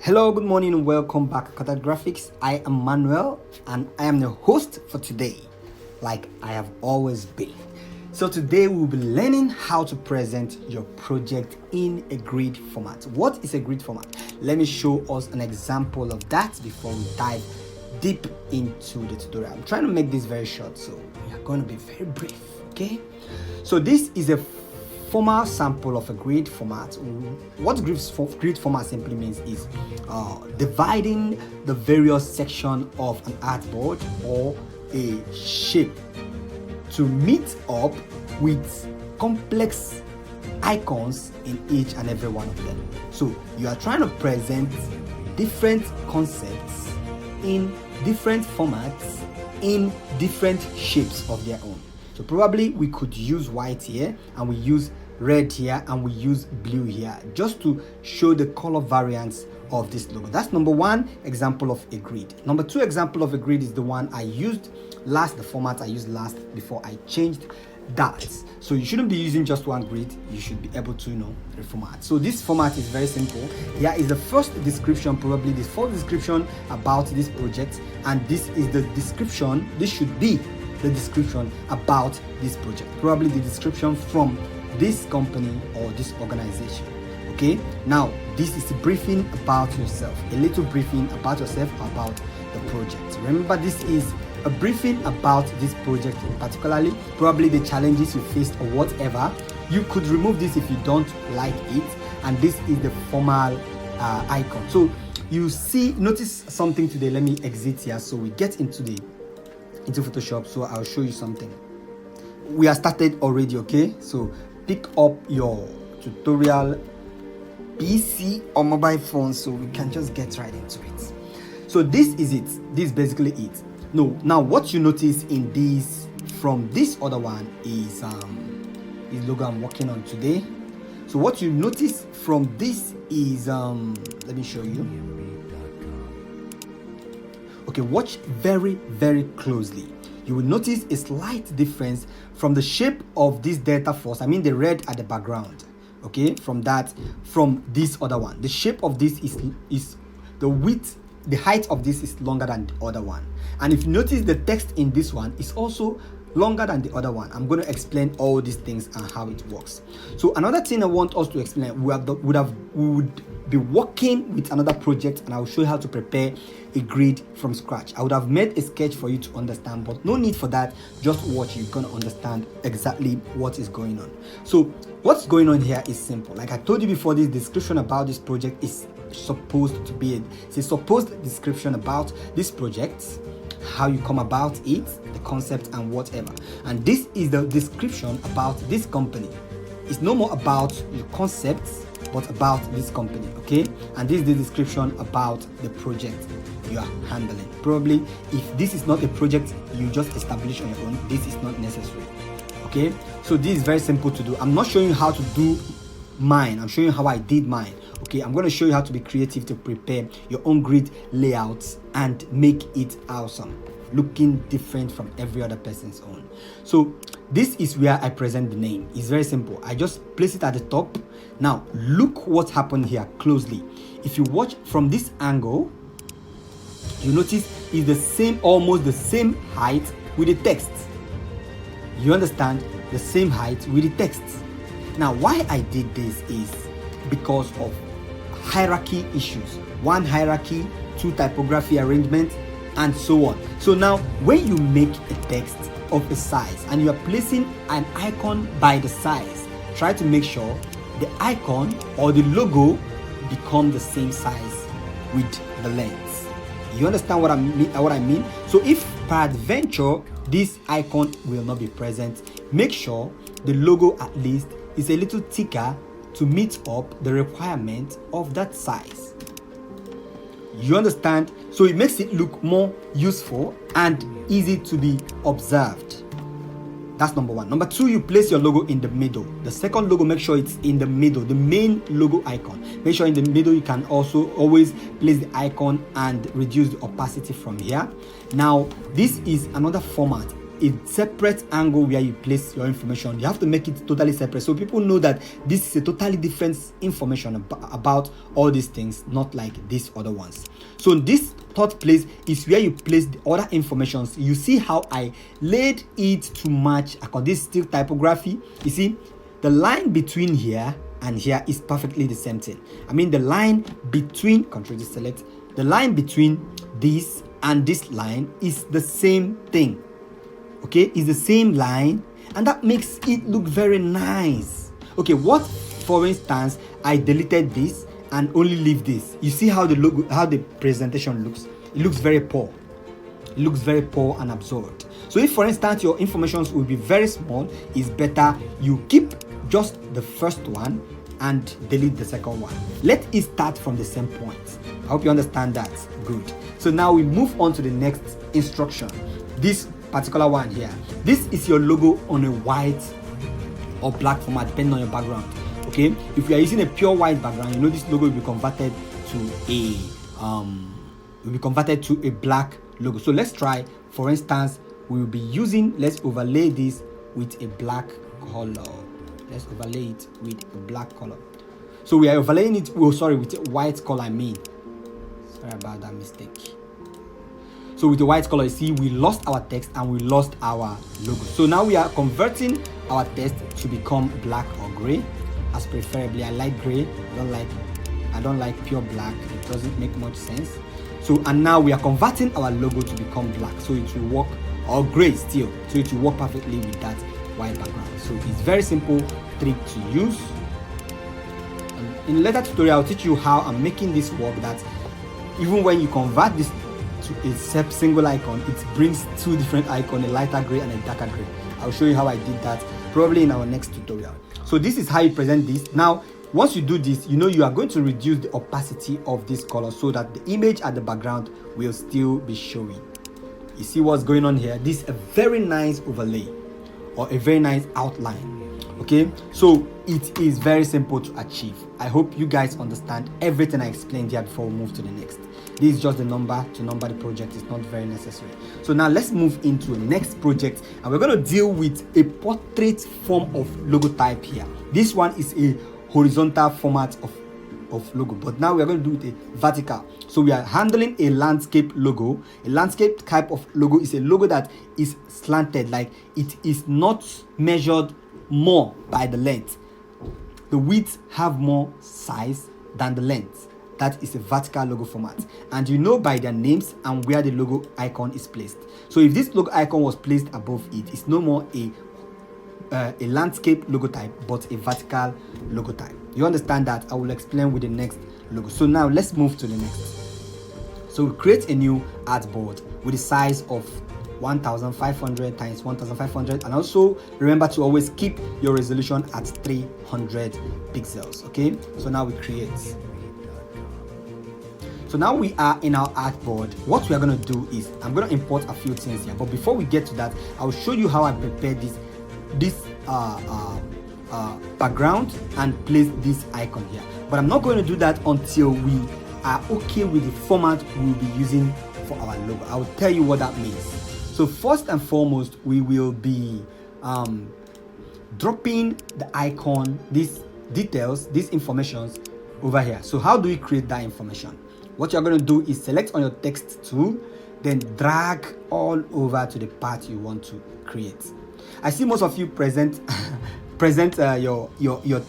Hello, good morning, and welcome back to CaterGraphix. I am Manuel, and I am the host for today, like I have always been. So today we'll be learning how to present your project in a grid format. What is a grid format? Let me show us an example of that before we dive deep into the tutorial. I'm trying to make this very short, so we are going to be very brief, okay? So this is a formal sample of a grid format. What grid format simply means is dividing the various sections of an artboard or a shape to meet up with complex icons in each and every one of them. So you are trying to present different concepts in different formats in different shapes of their own. So probably we could use white here, and we use red here, and we use blue here, just to show the color variance of this logo. That's number one example of a grid. Number two example of a grid is the one I used last, the format I used last before I changed that. So you shouldn't be using just one grid. You should be able to reformat. So this format is very simple. Here is the first description, probably the full description about this project, and this is the description. This should be the description about this project, probably the description from this company or this organization. Okay, now this is a briefing about yourself, a little briefing about yourself, about the project. Remember, this is a briefing about this project, particularly probably the challenges you faced or whatever. You could remove this if you don't like it, and this is the formal icon. So you see, notice something today. Let me exit here so we get into Photoshop. So I'll show you something. We are started already, okay? So pick up your tutorial PC or mobile phone so we can just get right into it. So this is it. This is basically it. Now what you notice in this from this other one is this logo I'm working on today. So what you notice from this is let me show you. Okay, watch very closely. You will notice a slight difference from the shape of this delta force. I mean the red at the background. Okay, from this other one. The shape of this is the width, the height of this is longer than the other one. And if you notice, the text in this one is also longer than the other one. I'm going to explain all these things and how it works. So another thing I want us to explain, we would be working with another project, and I will show you how to prepare a grid from scratch. I would have made a sketch for you to understand, but no need for that. Just watch, you're going to understand exactly what is going on. So what's going on here is simple. Like I told you before, this description about this project is supposed to be a supposed description about this project, how you come about it, the concept and whatever. And this is the description about this company. It's no more about the concepts, but about this company, okay? And this is the description about the project you are handling. Probably if this is not a project you just establish on your own, this is not necessary, okay? So this is very simple to do. I'm not showing you how to do mine, I'm showing you how I did mine. Okay, I'm going to show you how to be creative to prepare your own grid layouts and make it awesome, looking different from every other person's own. So this is where I present the name. It's very simple. I just place it at the top. Now look what happened here closely. If you watch from this angle, you notice it's the same, almost the same height with the text. You understand? The same height with the text. Now why I did this is because of hierarchy issues. One, hierarchy; two, typography arrangement, and so on. So now when you make a text of a size and you are placing an icon by the size, try to make sure the icon or the logo become the same size with the length. You understand what I mean? So if peradventure this icon will not be present, make sure the logo at least is a little thicker to meet up the requirement of that size. You understand? So it makes it look more useful and easy to be observed. That's number one. Number two, you place your logo in the middle. The second logo, make sure it's in the middle, the main logo icon. Make sure in the middle. You can also always place the icon and reduce the opacity from here. Now this is another format a separate angle where you place your information. You have to make it totally separate so people know that this is a totally different information about all these things, not like these other ones. So this third place is where you place the other informations. You see how I laid it to match. This is still typography. You see the line between here and here is perfectly the same thing. I mean the line between, Control select, the line between this and this line is the same thing. Okay, it's the same line, and that makes it look very nice. Okay, what, for instance, I deleted this and only leave this. You see how the logo, how the presentation looks? It looks very poor. It looks very poor and absurd. So if, for instance, your informations will be very small, it's better you keep just the first one and delete the second one. Let it start from the same point. I hope you understand that. Good. So now we move on to the next instruction. This particular one here. This is your logo on a white or black format, depending on your background. Okay. If you are using a pure white background, you know this logo will be converted to a black logo. So let's try. For instance, we will be using. Let's overlay this with a black color. Let's overlay it with a black color. So we are overlaying it. Oh, sorry, with a white color. I mean, sorry about that mistake. So with the white color, you see, we lost our text and we lost our logo. So now we are converting our text to become black or gray, as preferably. I like gray. I don't like pure black. It doesn't make much sense. So, and now we are converting our logo to become black, so it will work, or gray still, so it will work perfectly with that white background. So it's very simple trick to use. In a later tutorial, I'll teach you how I'm making this work, that even when you convert this to a single icon, it brings two different icons, a lighter gray and a darker gray. I'll show you how I did that probably in our next tutorial. So this is how you present this. Now once you do this, you know you are going to reduce the opacity of this color so that the image at the background will still be showing. You see what's going on here? This is a very nice overlay or a very nice outline. Okay, so it is very simple to achieve. I hope you guys understand everything I explained here before we move to the next. This is just the number to number the project. It's not very necessary. So now let's move into the next project, and we're going to deal with a portrait form of logo type here. This one is a horizontal format of logo, but now we are going to do it a vertical. So we are handling a landscape logo. A landscape type of logo is a logo that is slanted, like it is not measured more by the length. The width have more size than the length. That is a vertical logo format, and you know by their names and where the logo icon is placed. So if this logo icon was placed above it, it's no more a landscape logo type, but a vertical logo type. You understand that? I will explain with the next logo. So now let's move to the next. So we create a new artboard with a size of 1500 times 1500, and also remember to always keep your resolution at 300 pixels. Okay, so now we create. So now we are in our artboard. What we are going to do is I'm going to import a few things here, but before we get to that, I will show you how I prepared this background and place this icon here. But I'm not going to do that until we are okay with the format we'll be using for our logo. I will tell you what that means. So first and foremost, we will be dropping the icon, these details, these informations over here. So how do we create that information? What you're going to do is select on your text tool, then drag all over to the part you want to create. I see most of you present your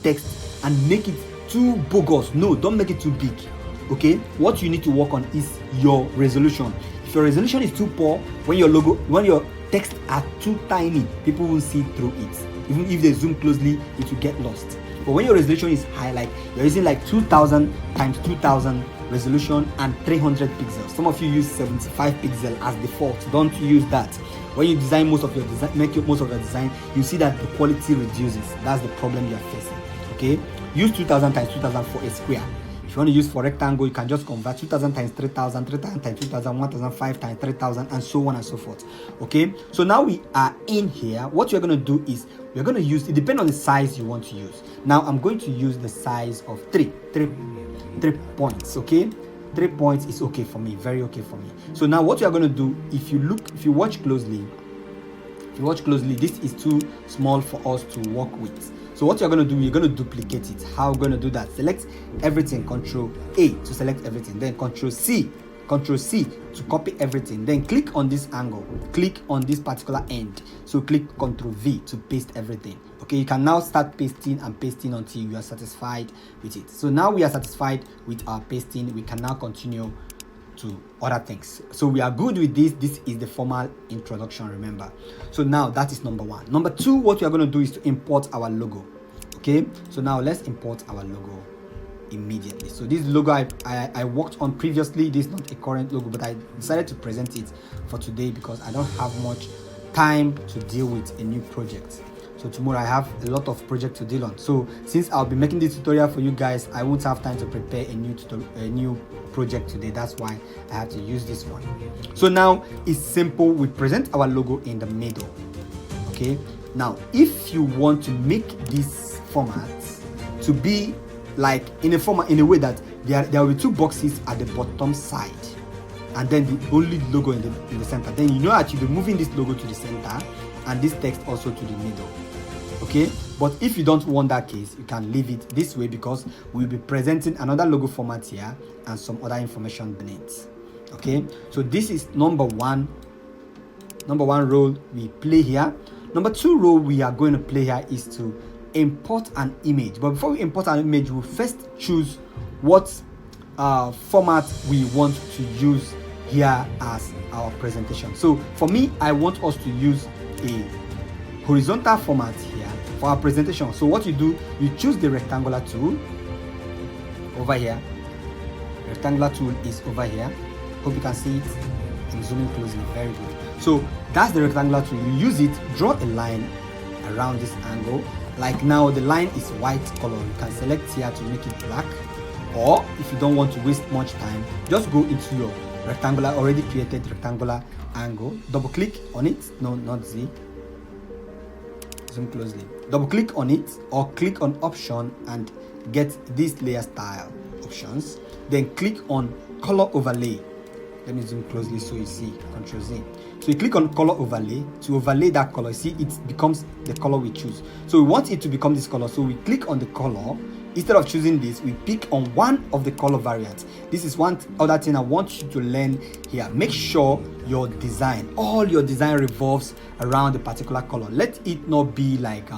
text and make it too bogus. No, don't make it too big. Okay, what you need to work on is your resolution. If your resolution is too poor, when your text are too tiny, people will see through it. Even if they zoom closely, it will get lost. But when your resolution is high, like you're using like 2000 times 2000 resolution and 300 pixels. Some of you use 75 pixels as default. Don't use that. When you design most of your design, you see that the quality reduces. That's the problem you are facing. Okay, use 2000 times 2000 for a square. If you want to use for rectangle, you can just convert 2000 times 3000, 3000 times 2000, 1005 times 3000, and so on and so forth. Okay, so now we are in here. What you're going to do is we're going to use, it depends on the size you want to use. Now I'm going to use the size of 3 points. Okay, 3 points is okay for me, very okay for me. So now what you're going to do, if you watch closely, you watch closely, this is too small for us to work with. So what you're going to do, you're going to duplicate it. How are we going to do that? Select everything, Control A to select everything, then Control C to copy everything, then click on this angle, click on this particular end, so click Control V to paste everything. Okay, you can now start pasting and pasting until you are satisfied with it. So now we are satisfied with our pasting, we can now continue to other things. So we are good with this. This is the formal introduction, remember. So now that is number one. Number two, what we are going to do is to import our logo. Okay, so now let's import our logo immediately. So this logo I worked on previously. This is not a current logo, but I decided to present it for today because I don't have much time to deal with a new project. So tomorrow I have a lot of project to deal on. So since I'll be making this tutorial for you guys, I won't have time to prepare a new project today. That's why I have to use this one. So now it's simple. We present our logo in the middle. Okay, now if you want to make this format to be like in a way that there will be two boxes at the bottom side and then the only logo in the center, then you know that you'll be moving this logo to the center and this text also to the middle. Okay, but if you don't want that case, you can leave it this way because we'll be presenting another logo format here and some other information beneath. Okay, so this is number one role we play here. Number two role we are going to play here is to import an image. But before we import an image, we'll first choose what format we want to use here as our presentation. So for me, I want us to use a horizontal format here for our presentation. So what you do, you choose the rectangular tool over here. Rectangular tool is over here. Hope you can see it. I'm zooming closely. Very good. So that's the rectangular tool. You use it, draw a line around this angle. Like now the line is white color. You can select here to make it black, or if you don't want to waste much time, just go into your rectangular, already created rectangular angle, double click on it. No, not Z. Zoom closely. Double click on it or click on option and get this layer style options. Then click on color overlay. Let me zoom closely so you see. Control Z. So you click on color overlay to overlay that color. See, it becomes the color we choose. So we want it to become this color. So we click on the color. Instead of choosing this, we pick on one of the color variants. This is one other thing I want you to learn here. Make sure your design, all your design revolves around a particular color. Let it not be like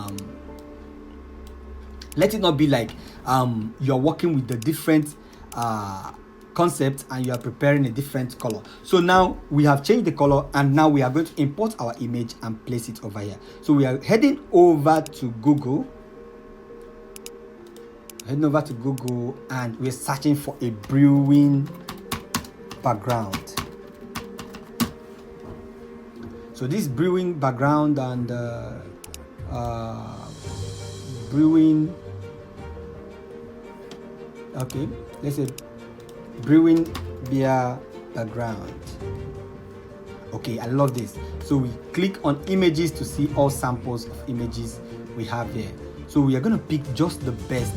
you're working with the different concept and you are preparing a different color. So now we have changed the color and now we are going to import our image and place it over here. So we are heading over to Google. And we're searching for a brewing background. So this brewing background and brewing, okay, let's say brewing beer background. Okay, I love this. So we click on images to see all samples of images we have here. So we are going to pick just the best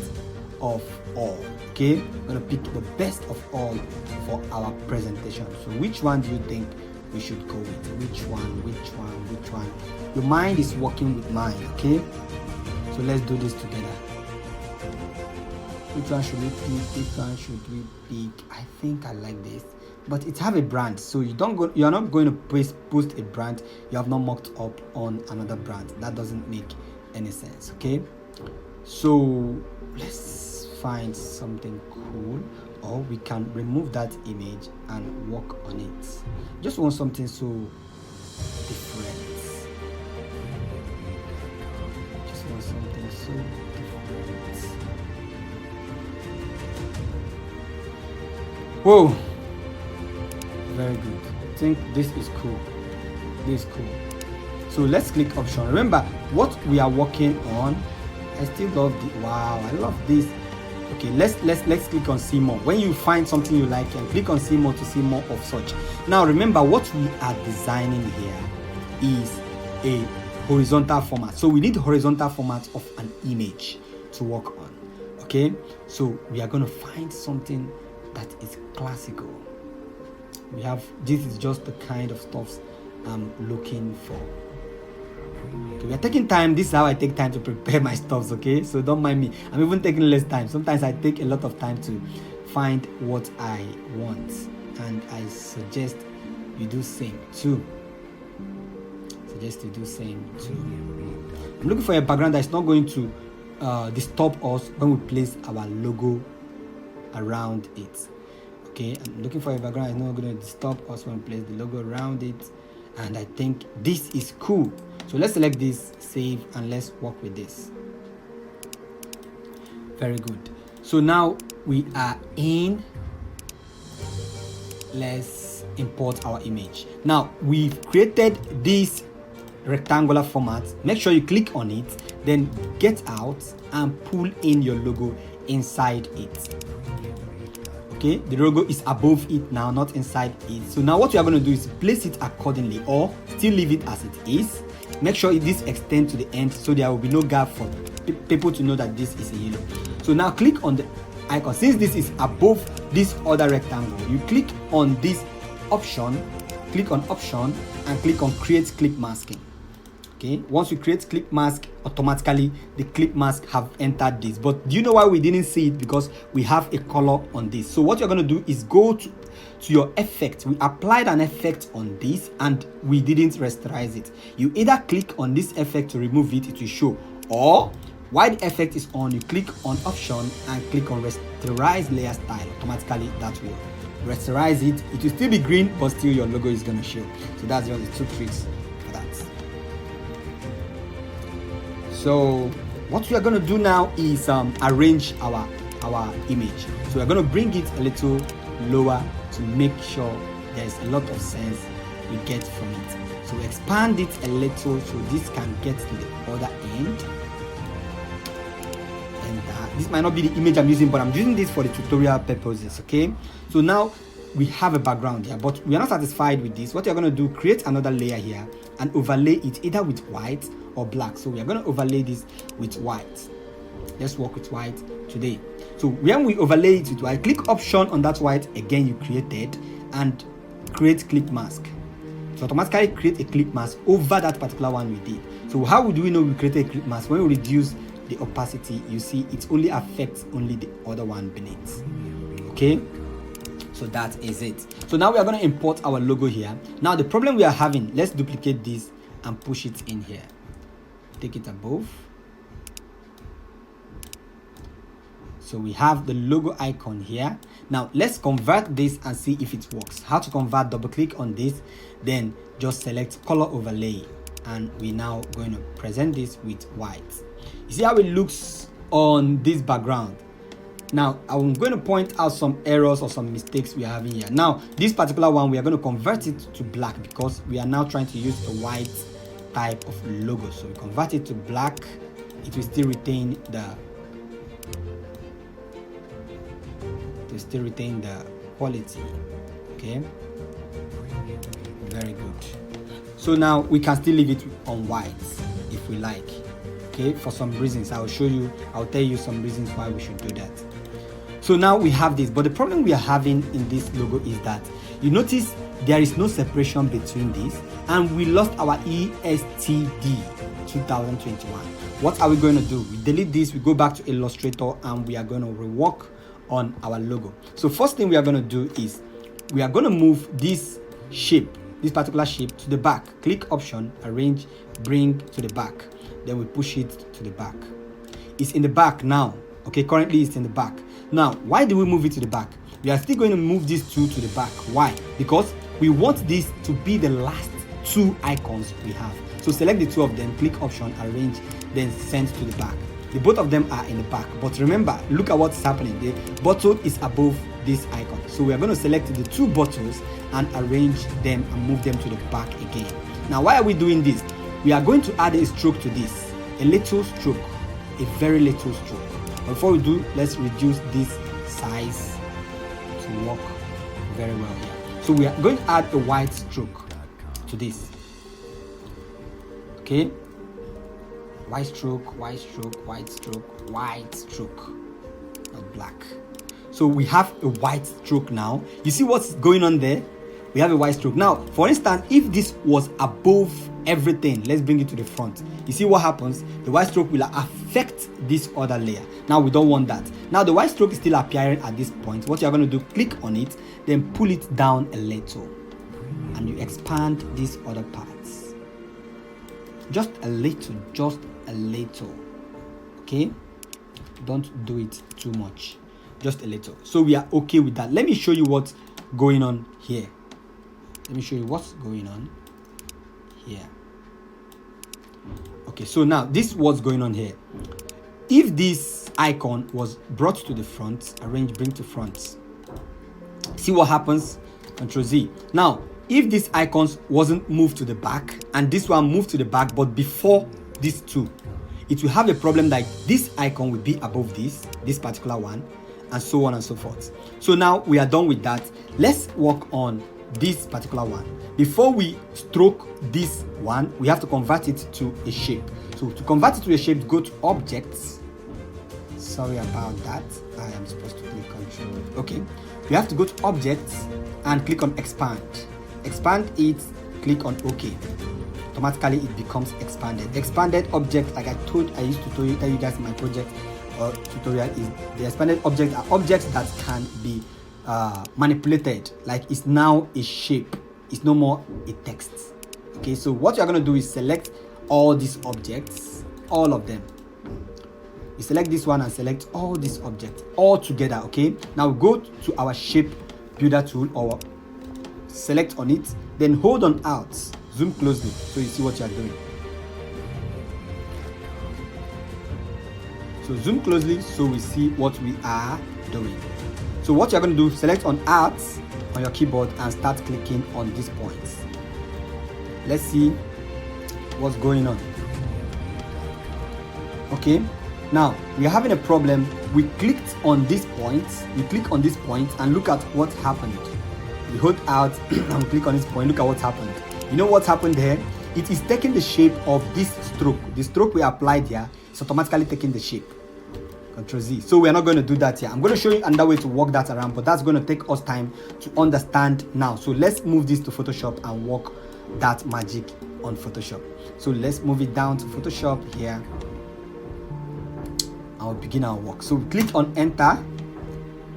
of all. Okay, we're going to pick the best of all for our presentation. So which one do you think we should go with? Which one? Your mind is working with mine. Okay, so let's do this together. Which one should we pick? I think I like this, but it have a brand, so you're not going to post a brand you have not mocked up on another brand. That doesn't make any sense. Okay, so let's find something cool, or we can remove that image and work on it. Just want something so different. Whoa, very good. I think this is cool. So let's click option. Remember what we are working on. I still love the wow, I love this. Okay, let's click on see more. When you find something you like, and click on see more to see more of such. Now remember, what we are designing here is a horizontal format. So we need horizontal format of an image to work on. Okay, so we are going to find something that is classical. This is just the kind of stuff I'm looking for. Okay, we are taking time. This is how I take time to prepare my stuffs, okay? So don't mind me. I'm even taking less time. Sometimes I take a lot of time to find what I want, and I suggest you do same too. I'm looking for a background that's not going to disturb us when we place our logo around it. Okay, I'm looking for a background that's not going to disturb us when we place the logo around it, and I think this is cool. So let's select this, save, and let's work with this. Very good. So now we are in. Let's import our image. Now we've created this rectangular format. Make sure you click on it, then get out and pull in your logo inside it. Okay, the logo is above it now, not inside it. So now what we are going to do is place it accordingly, or still leave it as it is. Make sure this extends to the end so there will be no gap for people to know that this is a yellow. So now click on the icon. Since this is above this other rectangle, you click on this option, click on option, and click on create clip masking. Okay, once you create clip mask, automatically the clip mask have entered this. But do you know why we didn't see it? Because we have a color on this. So what you're going to do is go to your effect. We applied an effect on this and we didn't rasterize it. You either click on this effect to remove it, it will show, or while the effect is on, you click on option and click on rasterize layer style. Automatically that will rasterize it. It will still be green, but still your logo is going to show. So that's just the 2 tricks for that. So what we are going to do now is arrange our image. So we're going to bring it a little lower to make sure there's a lot of sense we get from it. So expand it a little so this can get to the other end. And this might not be the image I'm using, but I'm using this for the tutorial purposes. Okay, so now we have a background here, but we are not satisfied with this. What you're going to do, create another layer here and overlay it either with white or black. So we are going to overlay this with white. Let's work with white today. So when we overlay it with white, click option on that white again you created and create clip mask. So automatically create a clip mask over that particular one we did. So how do we know we created a clip mask? When we reduce the opacity, you see it only affects only the other one beneath. Okay, so that is it. So now we are going to import our logo here. Now the problem we are having, let's duplicate this and push it in here. Take it above. So we have the logo icon here. Now let's convert this and see if it works. How to convert? Double click on this, then just select color overlay, and we're now going to present this with white. You see how it looks on this background. Now I'm going to point out some errors or some mistakes we are having here. Now this particular one we are going to convert it to black because we are now trying to use a white type of logo. So we convert it to black. It will still retain the quality. Okay, very good. So now we can still leave it on white if we like. Okay, for some reasons I'll tell you some reasons why we should do that. So now we have this, but the problem we are having in this logo is that you notice there is no separation between this, and we lost our ESTD 2021. What are we going to do? We delete this, we go back to Illustrator, and we are going to rework on our logo. So first thing we are going to do is we are going to move this shape, this particular shape, to the back. Click option, arrange, bring to the back, then we push it to the back. It's in the back now. Okay, currently it's in the back. Now why do we move it to the back? We are still going to move these two to the back. Why? Because we want this to be the last two icons we have. So select the two of them, click option, arrange, then send to the back. The both of them are in the back, but remember, look at what's happening. The bottle is above this icon, so we are going to select the two bottles and arrange them and move them to the back again. Now why are we doing this? We are going to add a stroke to this, a little stroke, a very little stroke. Before we do, let's reduce this size to work very well here. So we are going to add a white stroke to this. Okay, white stroke, white stroke, white stroke, white stroke, not black. So we have a white stroke now. You see what's going on there? we have a white stroke. Now, for instance, if this was above everything, let's bring it to the front. You see what happens? The white stroke will affect this other layer. Now, we don't want that. Now, the white stroke is still appearing at this point. What you're going to do, click on it, then pull it down a little, and you expand these other parts. Just a little, okay? Don't do it too much, just a little. So we are okay with that. Let me show you what's going on here. Let me show you what's going on here. Okay, so now this is what's going on here. If this icon was brought to the front, bring to front, see what happens? Control Z. Now, if this icon wasn't moved to the back and this one moved to the back, but before these two, it will have a problem like this icon will be above this particular one, and so on and so forth. So now we are done with that. Let's work on this particular one. Before we stroke this one, we have to convert it to a shape. So to convert it to a shape, go to Objects. Sorry about that. I am supposed to click Control. Okay. We have to go to Objects and click on Expand. Expand it, click on OK. Automatically it becomes expanded. Expanded object, like I used to tell you guys in my project or tutorial, is the expanded objects are objects that can be manipulated. Like it's now a shape, it's no more a text. Okay, so what you're going to do is select all these objects, all of them. You select this one and select all these objects all together. Okay, now go to our shape builder tool or select on it, then hold on Alt, zoom closely so you see what you are doing. So zoom closely so we see what we are doing. So what you're going to do, select on Alt on your keyboard and start clicking on these points. Let's see what's going on. Okay, now we are having a problem. We clicked on this point, and look at what happened. We hold Alt and click on this point, look at what happened. You know what happened there? It is taking the shape of this stroke. The stroke we applied here is automatically taking the shape. Control Z. So we are not going to do that here. I'm going to show you another way to work that around, but that's going to take us time to understand now. So let's move this to Photoshop and work that magic on Photoshop. So let's move it down to Photoshop here. I'll begin our work. So we click on Enter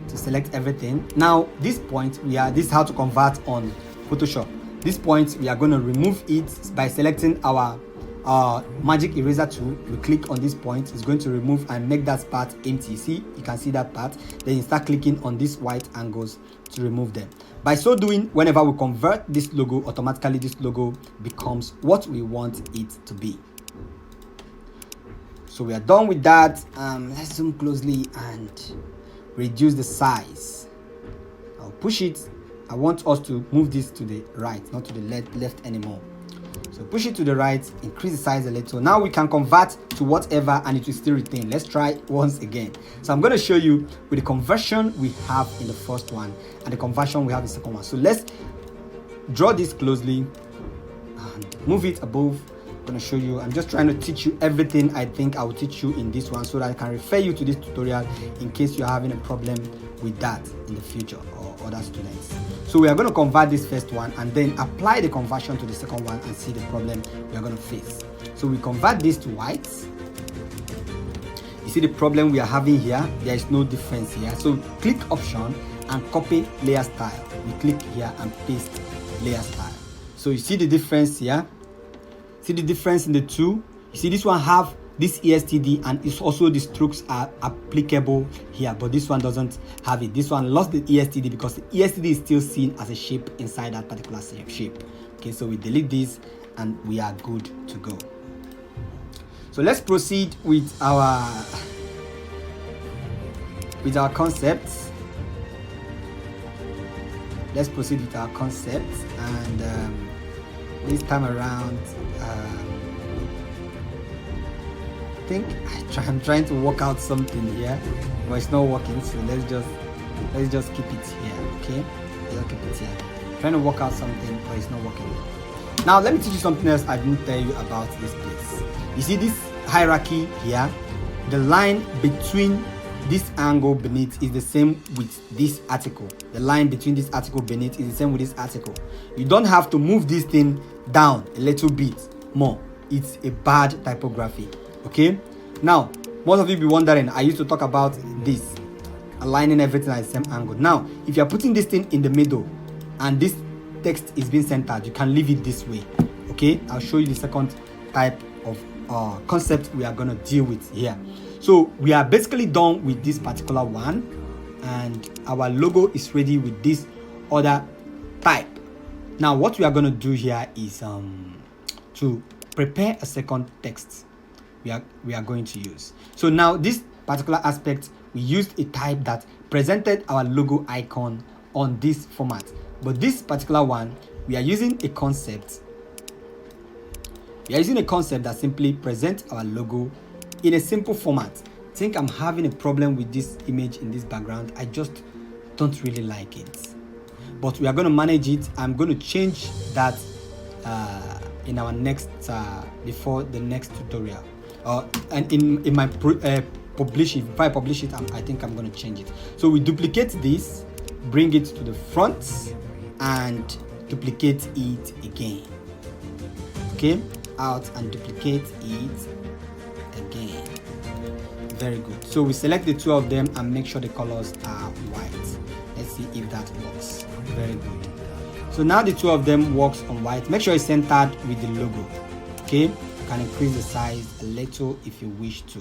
to select everything. Now this point, this is how to convert on Photoshop. This point we are going to remove it by selecting our magic eraser tool. We click on this point, it's going to remove and make that part empty. See, you can see that part. Then you start clicking on these white angles to remove them. By so doing, whenever we convert this logo, automatically this logo becomes what we want it to be. So we are done with that. Let's zoom closely and reduce the size. I'll push it. I want us to move this to the right, not to the left anymore. So push it to the right, increase the size a little. Now we can convert to whatever and it will still retain. Let's try once again. So I'm going to show you with the conversion we have in the first one and the conversion we have in the second one. So let's draw this closely and move it above. I'm going to show you. I'm just trying to teach you everything I think I will teach you in this one so that I can refer you to this tutorial in case you're having a problem with that in the future or other students. So we are going to convert this first one and then apply the conversion to the second one and see the problem we are going to face. So we convert this to white. You see the problem we are having here? There is no difference here. So click Option and copy layer style. We click here and paste layer style. So you see the difference here? See the difference in the two? You see this one have this ESTD and it's also the strokes are applicable here, but this one doesn't have it. This one lost the ESTD because the ESTD is still seen as a shape inside that particular shape. Okay, so we delete this and we are good to go. So let's proceed with our concepts. Let's proceed with our concepts, and this time around I think I'm trying to work out something here, but it's not working. So let's just keep it here. Okay, let's keep it here. I'm trying to work out something, but it's not working. Now let me teach you something else I didn't tell you about this place. You see this hierarchy here, the line between this angle beneath is the same with this article. The line between this article beneath is the same with this article. You don't have to move this thing down a little bit more. It's a bad typography. Okay, now most of you be wondering, I used to talk about this aligning everything at the same angle. Now if you're putting this thing in the middle and this text is being centered, you can leave it this way. Okay, I'll show you the second type of concept we are going to deal with here. So we are basically done with this particular one, and our logo is ready with this other type. Now what we are going to do here is to prepare a second text we are going to use. So now this particular aspect, we used a type that presented our logo icon on this format, but this particular one, we are using a concept. We are using a concept that simply presents our logo in a simple format. I think I'm having a problem with this image in this background. I just don't really like it, but we are going to manage it. I'm going to change that in our next before the next tutorial, and in my publish it. If I publish it, I think I'm going to change it. So we duplicate this, bring it to the front, and duplicate it again. Okay, out and duplicate it again. Very good. So we select the two of them and make sure the colors are white. Let's see if that works. Very good. So now the two of them works on white. Make sure it's centered with the logo. Okay, you can increase the size a little if you wish to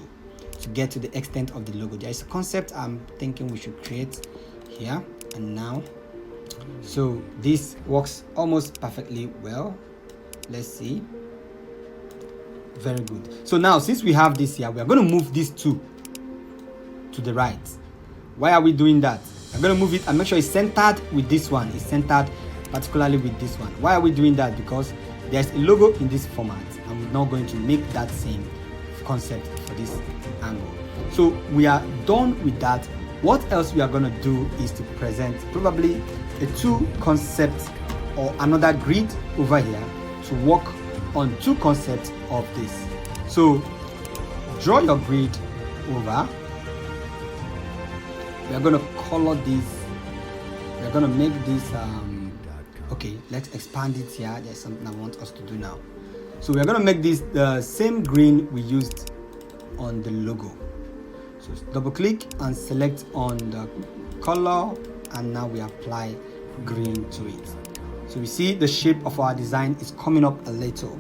get to the extent of the logo. There is a concept I'm thinking we should create here and now. So this works almost perfectly well. Let's see. Very good. So now since we have this here, we are going to move these two to the right. Why are we doing that? I'm going to move it and make sure it's centered with this one. It's centered particularly with this one. Why are we doing that? Because there's a logo in this format and we're not going to make that same concept for this angle. So we are done with that. What else we are going to do is to present probably a two concepts or another grid over here to work on two concepts of this. So draw your grid over. We are going to color this. We are going to make this okay, let's expand it here. There's something I want us to do now. So we are going to make this the same green we used on the logo. So double click and select on the color, and now we apply green to it. So we see the shape of our design is coming up a little.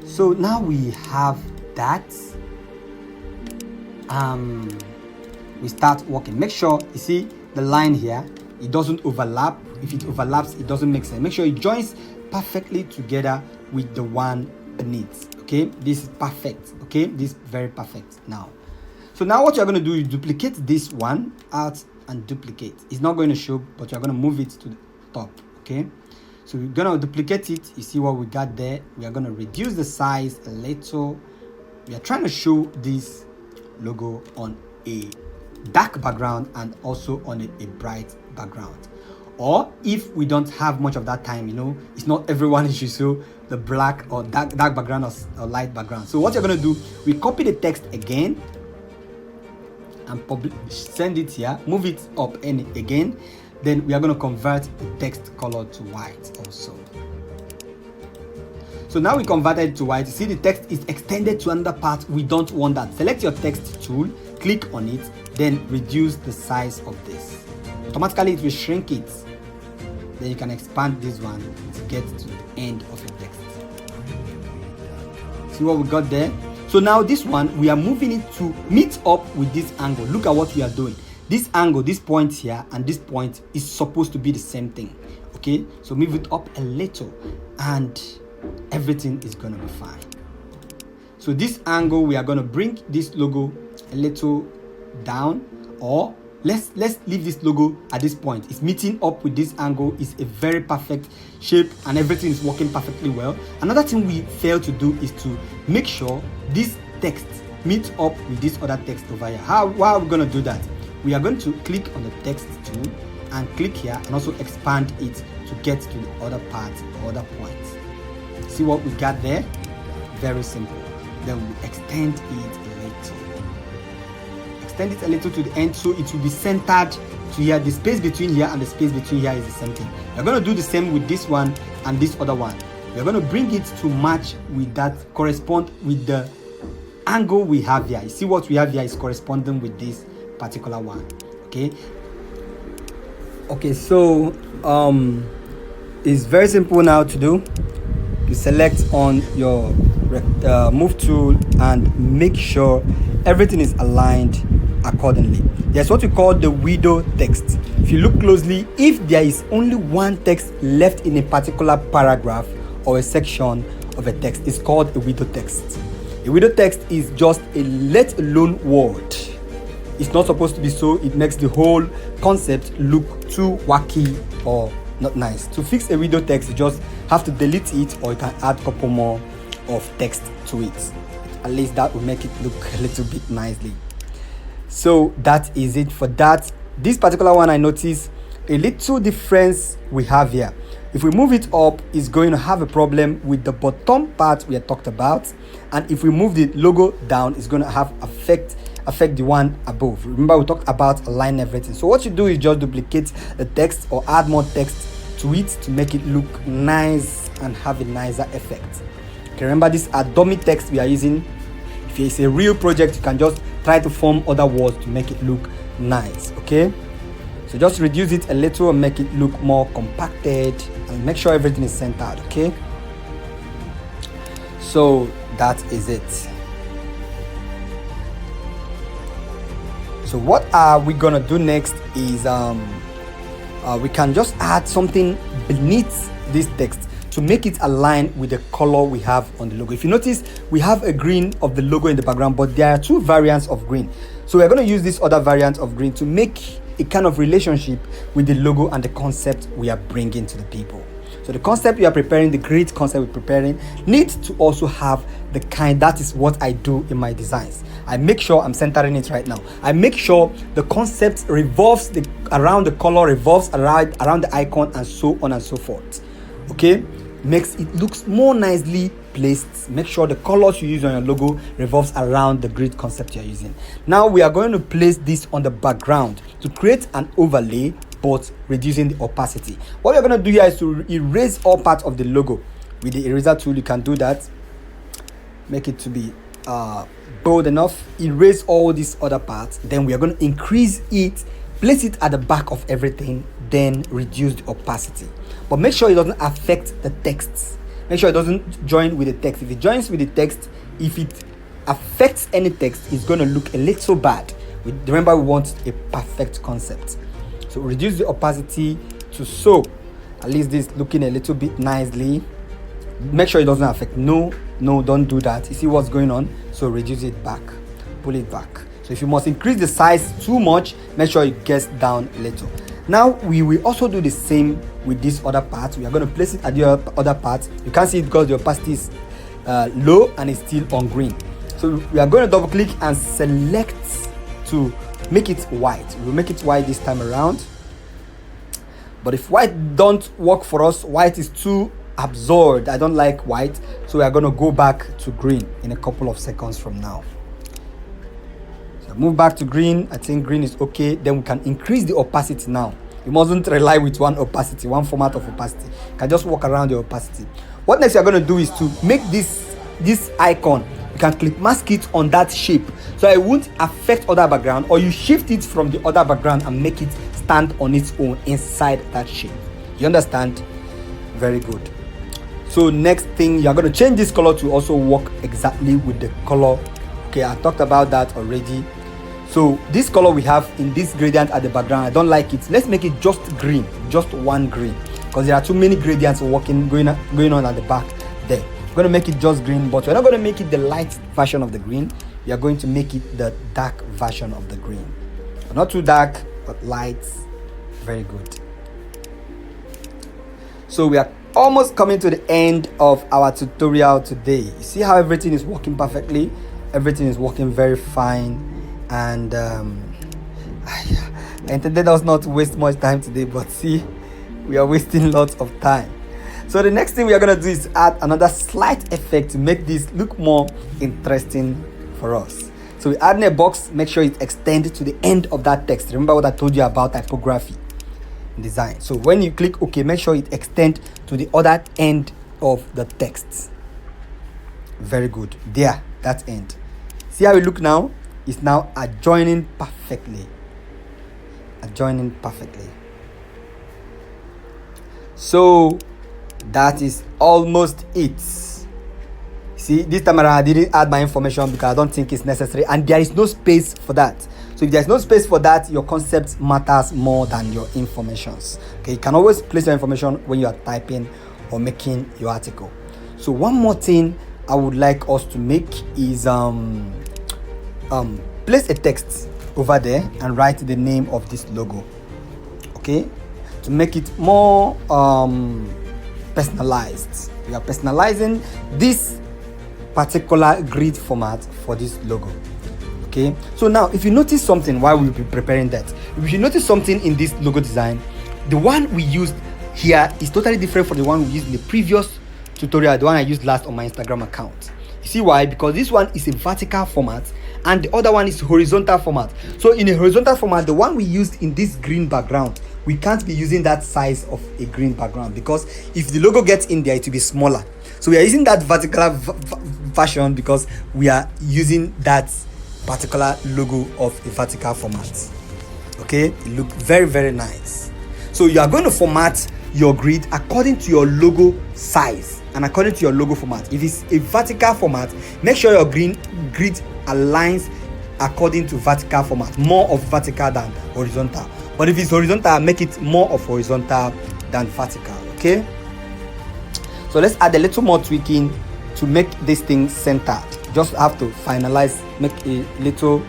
So now we have that. We start working. Make sure you see the line here, it doesn't overlap. If it overlaps, it doesn't make sense. Make sure it joins perfectly together with the one beneath. Okay, this is perfect. Okay, this is very perfect now. So now what you're going to do is duplicate this one out and duplicate. It's not going to show, but you're going to move it to the top. Okay, so we're going to duplicate it. You see what we got there. We are going to reduce the size a little. We are trying to show this logo on a dark background and also on a bright background. Or if we don't have much of that time, you know, it's not everyone should show the black or dark background or light background. So what you're going to do, we copy the text again and send it here, move it up and again. Then we are going to convert the text color to white also. So now we converted it to white. You see the text is extended to another part. We don't want that. Select your text tool, click on it, then reduce the size of this. Automatically it will shrink it. Then you can expand this one to get to the end of your text. See what we got there? So now this one, we are moving it to meet up with this angle. Look at what we are doing. This angle, this point here and this point is supposed to be the same thing. Okay, so move it up a little and everything is going to be fine. So this angle, we are going to bring this logo a little down, or let's leave this logo at this point. It's meeting up with this angle. It's a very perfect shape and everything is working perfectly well. Another thing we fail to do is to make sure this text meets up with this other text over here. Why are we going to do that? We are going to click on the text tool and click here and also expand it to get to the other part, other points. See what we got there? Very simple. Then we extend it a little. extend it a little to the end so it will be centered to here. The space between here and the space between here is the same thing. We're going to do the same with this one and this other one. We're going to bring it to match with that, correspond with the angle we have here. You see what we have here is corresponding with this particular one. Okay, so it's very simple now to do. You select on your move tool and make sure everything is aligned accordingly. There's what we call the widow text. If you look closely, if there is only one text left in a particular paragraph or a section of a text, it's called a widow text. A widow text is just a let alone word. It's not supposed to be so. It makes the whole concept look too wacky or not nice. To fix a widow text, you just have to delete it, or you can add a couple more of text to it. At least that will make it look a little bit nicely. So that is it for that. This particular one, I notice a little difference we have here. If we move it up, it's going to have a problem with the bottom part we had talked about, and if we move the logo down, it's going to have affect the one above. Remember, we talked about align everything. So what you do is just duplicate the text or add more text to it to make it look nice and have a nicer effect. Okay, remember, these are dummy text we are using. If it's a real project, you can just try to form other words to make it look nice. Okay, so just reduce it a little and make it look more compacted, and make sure everything is centered. Okay, so that is it. So what are we gonna do next is we can just add something beneath this text to make it align with the color we have on the logo. If you notice, we have a green of the logo in the background, but there are two variants of green. So we're going to use this other variant of green to make a kind of relationship with the logo and the concept we are bringing to the people. So the concept we are preparing, the great concept we're preparing, needs to also have the kind. That is what I do in my designs. I make sure I'm centering it right now. I make sure the concept revolves around the color, revolves around the icon, and so on and so forth. Okay, makes it looks more nicely placed. Make sure the colors you use on your logo revolves around the grid concept you're using. Now we are going to place this on the background to create an overlay, but reducing the opacity. What we're going to do here is to erase all parts of the logo. With the eraser tool, you can do that. Make it to be bold enough. Erase all these other parts. Then we are going to increase it, place it at the back of everything, then reduce the opacity. But make sure it doesn't affect the text. Make sure it doesn't join with the text. If it joins with the text, if it affects any text, it's going to look a little bad. Remember, we want a perfect concept. So reduce the opacity to so at least this looking a little bit nicely. Make sure it doesn't affect. No, don't do that. You see what's going on? So reduce it back, pull it back. So if you must increase the size too much, make sure it gets down a little. Now we will also do the same with this other part. We are going to place it at the other part. You can't see it because the opacity is low and it's still on green. So we are going to double click and select to make it white. We'll make it white this time around. But if white don't work for us, white is too absurd. I don't like white. So we are going to go back to green in a couple of seconds from now. Move back to green. I think green is okay. Then we can increase the opacity now. You mustn't rely with one format of opacity. You can just walk around the opacity. What next you're going to do is to make this icon. You can click mask it on that shape so it won't affect other background, or you shift it from the other background and make it stand on its own inside that shape. You understand? Very good. So next thing, you're going to change this color to also work exactly with the color. Okay, I talked about that already. So this color we have in this gradient at the background, I don't like it. Let's make it just green, just one green, because there are too many gradients going on at the back there. We're going to make it just green, but we're not going to make it the light version of the green. We are going to make it the dark version of the green. Not too dark, but light. Very good. So we are almost coming to the end of our tutorial today. You see how everything is working perfectly? Everything is working very fine. And I intended us not to waste much time today, but see, we are wasting lots of time. So the next thing we are going to do is add another slight effect to make this look more interesting for us. So we add in a box, make sure it extends to the end of that text. Remember what I told you about typography design. So when you click OK, make sure it extends to the other end of the text. Very good. There, that end. See how it look now? It's now adjoining perfectly. Adjoining perfectly. So that is almost it. See, this time around I didn't add my information because I don't think it's necessary, and there is no space for that. So if there's no space for that, your concept matters more than your informations. Okay, you can always place your information when you are typing or making your article. So one more thing I would like us to make is place a text over there and write the name of this logo. Okay, to make it more personalized. We are personalizing this particular grid format for this logo. Okay, so now if you notice something while we'll be preparing that, if you notice something in this logo design, the one we used here is totally different from the one we used in the previous tutorial, the one I used last on my Instagram account. You see why? Because this one is a vertical format and the other one is horizontal format. So in a horizontal format, the one we used in this green background, we can't be using that size of a green background because if the logo gets in there, it will be smaller. So we are using that vertical version because we are using that particular logo of a vertical format. Okay, it looks very, very nice. So you are going to format your grid according to your logo size and according to your logo format. If it's a vertical format, make sure your grid aligns according to vertical format, more of vertical than horizontal. But if it's horizontal, make it more of horizontal than vertical. Okay, so let's add a little more tweaking to make this thing centered. Just have to finalize, make a little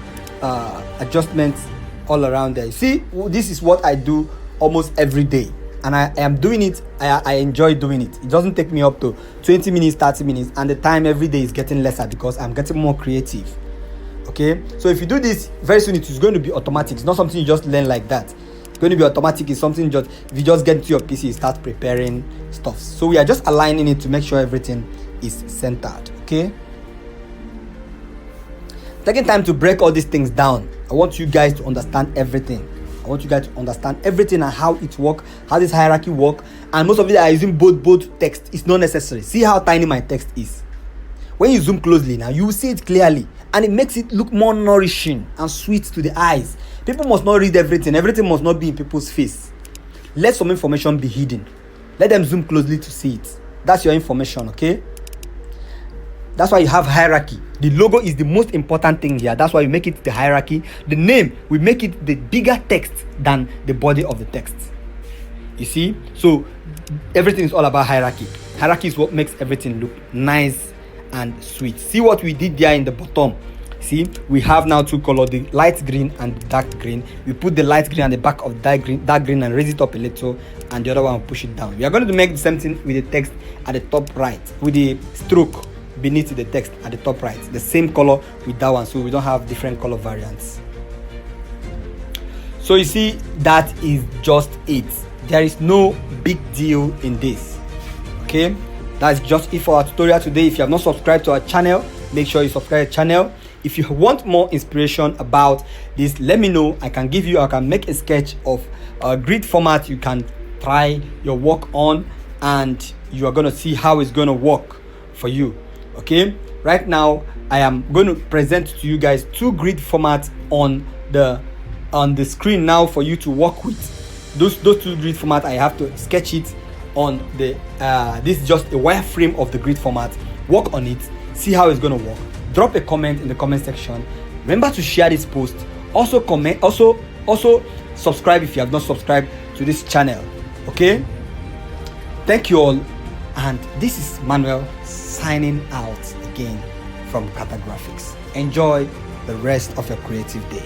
adjustments all around there. See, this is what I do almost every day, and I am doing it. I enjoy doing it. It doesn't take me up to 20 minutes, 30 minutes, and the time every day is getting lesser because I'm getting more creative. Okay, so if you do this, very soon it is going to be automatic. It's not something you just learn like that. It's going to be automatic. It's something just, if you just get to your PC, you start preparing stuff. So we are just aligning it to make sure everything is centered. Okay, taking time to break all these things down. I want you guys to understand everything. I want you guys to understand everything and how it works, how this hierarchy works. And most of you are using both text. It's not necessary. See how tiny my text is. When you zoom closely now, you will see it clearly, and it makes it look more nourishing and sweet to the eyes. People must not read everything. Everything must not be in people's face. Let some information be hidden. Let them zoom closely to see it. That's your information, okay? That's why you have hierarchy. The logo is the most important thing here. That's why you make it the hierarchy. The name, we make it the bigger text than the body of the text. You see? So everything is all about hierarchy. Hierarchy is what makes everything look nice and sweet. See what we did there in the bottom. See, we have now two colors, the light green and the dark green. We put the light green on the back of dark green and raise it up a little, and the other one will push it down. We are going to make the same thing with the text at the top right, with the stroke beneath the text at the top right, the same color with that one, so we don't have different color variants. So you see, that is just it. There is no big deal in this. Okay, that's just it for our tutorial today. If you have not subscribed to our channel, make sure you subscribe to the channel. If you want more inspiration about this, let me know. I can make a sketch of a grid format you can try your work on, and you are going to see how it's going to work for you. Okay, right now I am going to present to you guys two grid formats on the screen now for you to work with. Those two grid formats, I have to sketch it on the this is just a wireframe of the grid format. Work on it, see how it's going to work. Drop a comment in the comment section. Remember to share this post. Also comment, also subscribe if you have not subscribed to this channel. Okay, thank you all, and this is Manuel signing out again from CaterGraphix. Enjoy the rest of your creative day.